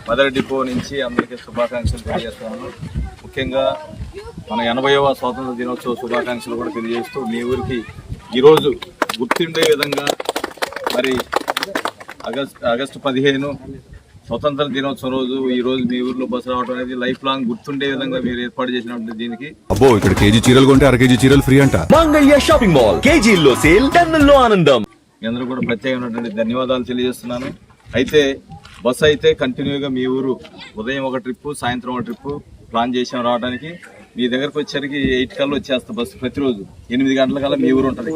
Mother depot నుంచి అందరికీ శుభాకాంక్షలు తెలియజేస్తున్నాను. ముఖ్యంగా మన 80వ స్వాతంత్ర దినోత్సవ శుభాకాంక్షలు కూడా తెలియజేస్తూ మీ ఊరికి ఈరోజు గుర్తుండే విధంగా మరి ఆగస్టు 15 స్వతంత్ర దినోత్సవం రోజు ఈ రోజు మీ ఊర్లో బస్సు రావడం అనేది లైఫ్ లాంగ్ గుర్తుండే విధంగా మీరు ఏర్పాటు చేసినటువంటి దీనికి అబ్బో ఇక్కడ కేజీ చీరలు కొంటే అర కేజీ చీరలు ఫ్రీ అంట. మంగళ్య షాపింగ్ మాల్, కేజీల్లో సేల్, టన్నుల్లో ఆనందం. మీ అందరూ కూడా ప్రత్యేకమైనటువంటి ధన్యవాదాలు తెలియజేస్తున్నాను. అయితే బస్సు అయితే కంటిన్యూగా మీ ఊరు ఉదయం ఒక ట్రిప్పు, సాయంత్రం ఒక ట్రిప్పు ప్లాన్ చేసాం రావడానికి. మీ దగ్గరకు వచ్చేసరికి 8 కల్లా వచ్చేస్తా బస్సు. ప్రతిరోజు 8 గంటల కల్లా మీ ఊరు ఉంటుంది.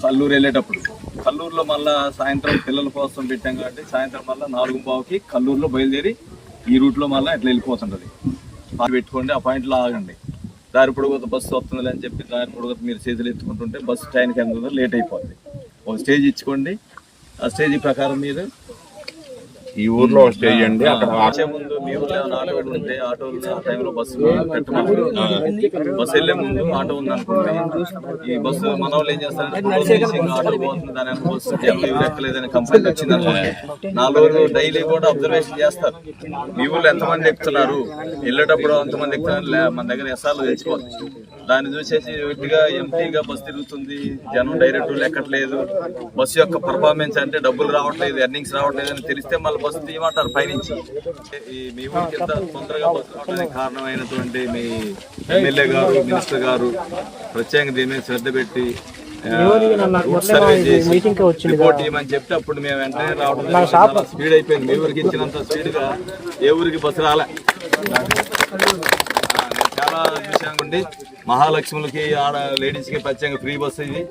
కల్లూరు వెళ్ళేటప్పుడు కల్లూరులో మళ్ళీ సాయంత్రం పిల్లల కోసం పెట్టాం కాబట్టి సాయంత్రం మళ్ళీ 4:15కి కల్లూరులో బయలుదేరి ఈ రూట్లో మళ్ళీ ఇట్లా వెళ్ళిపోతుంటుంది. పెట్టుకోండి, ఆ పాయింట్లో ఆగండి. దారి పొడుగుత బస్సు వస్తుంది అని చెప్పి దారి పొడుగుత మీరు చేతులు ఎత్తుకుంటుంటే బస్సు టైంకి ఎంత లేట్ అయిపోతుంది. ఒక స్టేజ్ ఇచ్చుకోండి. ఆ స్టేజ్ ప్రకారం మీరు ఈ ఊర్లో స్టేజ్ అండి. అక్కడ వచ్చే ముందు మీ ఊర్లో ఆటోలు ఉంటే ఆటోలు ఆ టైంలో బస్సు పెట్టమని బస్సు వెళ్లే ముందు ఆటో ఉంది అనుకోండి. ఈ బస్సు మన వాళ్ళు ఏం చేస్తారంటే ఆటో పోతుంది దాని బస్సు ఎవరు ఎక్కలేదని కంప్లైంట్ వచ్చింది అనుకోండి. 4 రోజులు డైలీ కూడా అబ్జర్వేషన్ చేస్తారు. మీ ఊర్లో ఎంతమంది ఎక్కుతున్నారు, వెళ్ళేటప్పుడు ఎంతమంది ఎక్కుతున్నారు, మన దగ్గర ఎస్ఆర్లు తెచ్చిపోతుంది. దాన్ని చూసేసి గట్టిగా ఎంటీగా బస్సు తిరుగుతుంది, జనం డైరెక్ట్ ఎక్కట్లేదు, బస్సు యొక్క పర్ఫార్మెన్స్ అంటే డబ్బులు రావట్లేదు, ఎర్నింగ్స్ రావట్లేదు అని తెలిస్తే మళ్ళీ బస్సు తీయమంటారు పైనుంచి. ఈ మీ ఊరికి ఎంత తొందరగా బస్సు రావడానికి కారణమైనటువంటి మీ ఎమ్మెల్యే గారు, మినిస్టర్ గారు ప్రత్యేకంగా దీని మీద శ్రద్ధ పెట్టి సర్వే చేసి రిపోర్ట్ ఇవ్వమని చెప్తే అప్పుడు మేము వెంటనే రావడం స్పీడ్ అయిపోయింది. మీ ఊరికి ఇచ్చినంత స్పీడ్గా ఏ ఊరికి బస్సు రాలే. చాలా చూసామండి. మహాలక్ష్ములకి ఆడ లేడీస్కి ప్రత్యేకంగా ఫ్రీ బస్సు ఇది.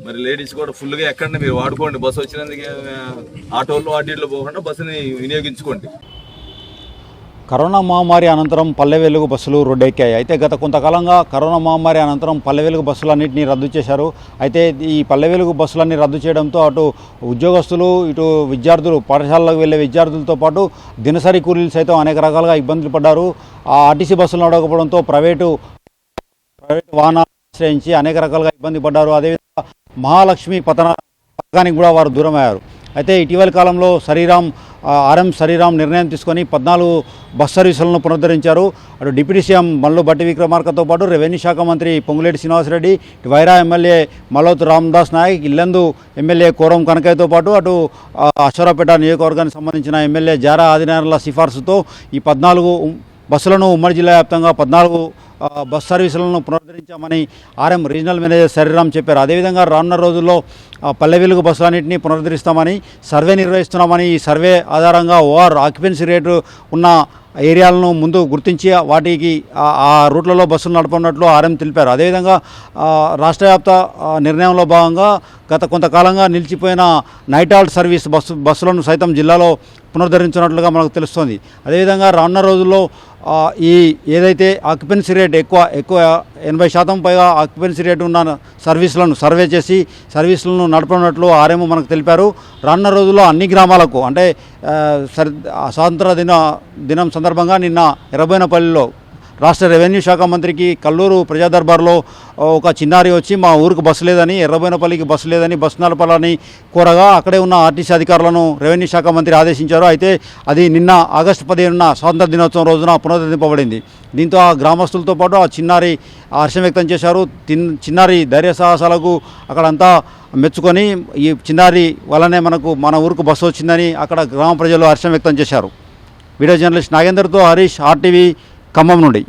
మరి లేడీస్ కూడా ఫుల్గా ఎక్కండి, మీరు వాడుకోండి. బస్సు వచ్చినందుకు ఆటోల్లో వాటిల్లో పోకుండా బస్సుని వినియోగించుకోండి. కరోనా మహమ్మారి అనంతరం పల్లె వెలుగు బస్సులు రోడ్డెక్కాయి. అయితే గత కొంతకాలంగా కరోనా మహమ్మారి అనంతరం పల్లె వెలుగు బస్సులన్నింటినీ రద్దు చేశారు. అయితే ఈ పల్లె వెలుగు బస్సులన్నీ రద్దు చేయడంతో అటు ఉద్యోగస్తులు, ఇటు విద్యార్థులు, పాఠశాలలకు వెళ్ళే విద్యార్థులతో పాటు దినసరి కూలీలు సైతం అనేక రకాలుగా ఇబ్బందులు పడ్డారు. ఆ ఆర్టీసీ బస్సులు నడవకపోవడంతో ప్రైవేటు వాహనాలు ఆశ్రయించి అనేక రకాలుగా ఇబ్బంది పడ్డారు. అదేవిధంగా మహాలక్ష్మి పథకానికి కూడా వారు దూరమయ్యారు. అయితే ఇటీవల కాలంలో ఆర్ఎం శ్రీరామ్ నిర్ణయం తీసుకొని 14 బస్ సర్వీసులను పునరుద్ధరించారు. అటు డిప్యూటీ సీఎం మల్లు భట్టి విక్రమార్కతో పాటు రెవెన్యూ శాఖ మంత్రి పొంగులేటి శ్రీనివాసరెడ్డి, వైరా ఎమ్మెల్యే మల్లోతు రామదాస్ నాయక్, ఇల్లందు ఎమ్మెల్యే కోరం కనకయ్యతో పాటు అటు అశ్వరాపేట నియోజకవర్గానికి సంబంధించిన ఎమ్మెల్యే జారా ఆదినారాయణల సిఫార్సుతో ఈ 14 బస్సులను ఉమ్మడి జిల్లా వ్యాప్తంగా 14 బస్ సర్వీసులను పునరుద్ధరించామని ఆర్ఎం రీజనల్ మేనేజర్ శ్రీరామ్ చెప్పారు. అదేవిధంగా రానున్న రోజుల్లో పల్లె వెలుగు బస్సులన్నింటినీ పునరుద్ధరిస్తామని సర్వే నిర్వహిస్తున్నామని, ఈ సర్వే ఆధారంగా ఓఆర్ ఆక్యుపెన్సీ రేటు ఉన్న ఏరియాలను ముందు గుర్తించి వాటికి ఆ రూట్లలో బస్సులు నడపనున్నట్లు ఆర్ఎం తెలిపారు. అదేవిధంగా రాష్ట్ర వ్యాప్త నిర్ణయంలో భాగంగా గత కొంతకాలంగా నిలిచిపోయిన నైట్ హాల్ట్ సర్వీస్ బస్సులను సైతం జిల్లాలో పునరుద్ధరించినట్లుగా మనకు తెలుస్తోంది. అదేవిధంగా రానున్న రోజుల్లో ఈ ఏదైతే ఆక్యుపెన్సీ రేట్ ఎక్కువ 80% పైగా ఆక్యుపెన్సీ రేటు ఉన్న సర్వీసులను సర్వే చేసి సర్వీసులను నడపనున్నట్లు ఆర్ఎం మనకు తెలిపారు. రానున్న రోజుల్లో అన్ని గ్రామాలకు అంటే స్వాతంత్ర దినం సందర్భంగా నిన్న ఎర్రబోయినపల్లిలో రాష్ట్ర రెవెన్యూ శాఖ మంత్రికి కల్లూరు ప్రజా దర్బార్లో ఒక చిన్నారి వచ్చి మా ఊరికి బస్సు లేదని, ఎర్రబోయినపల్లికి బస్సు లేదని బస్సు నడపాలని కోరగా అక్కడే ఉన్న ఆర్టీసీ అధికారులను రెవెన్యూ శాఖ మంత్రి ఆదేశించారు. అయితే అది నిన్న ఆగస్టు 15న స్వాతంత్ర దినోత్సవం రోజున పునరుద్ధరింపబడింది. దీంతో ఆ గ్రామస్తులతో పాటు ఆ చిన్నారి హర్షం వ్యక్తం చేశారు. చిన్నారి ధైర్య సాహసాలకు అక్కడంతా మెచ్చుకొని ఈ చిన్నారి వల్లనే మన ఊరికి బస్సు వచ్చిందని అక్కడ గ్రామ ప్రజలు హర్షం వ్యక్తం చేశారు. వీడియో జర్నలిస్ట్ నాగేందర్తో హరీష్, ఆర్టీవీ ఖమ్మం నుండి.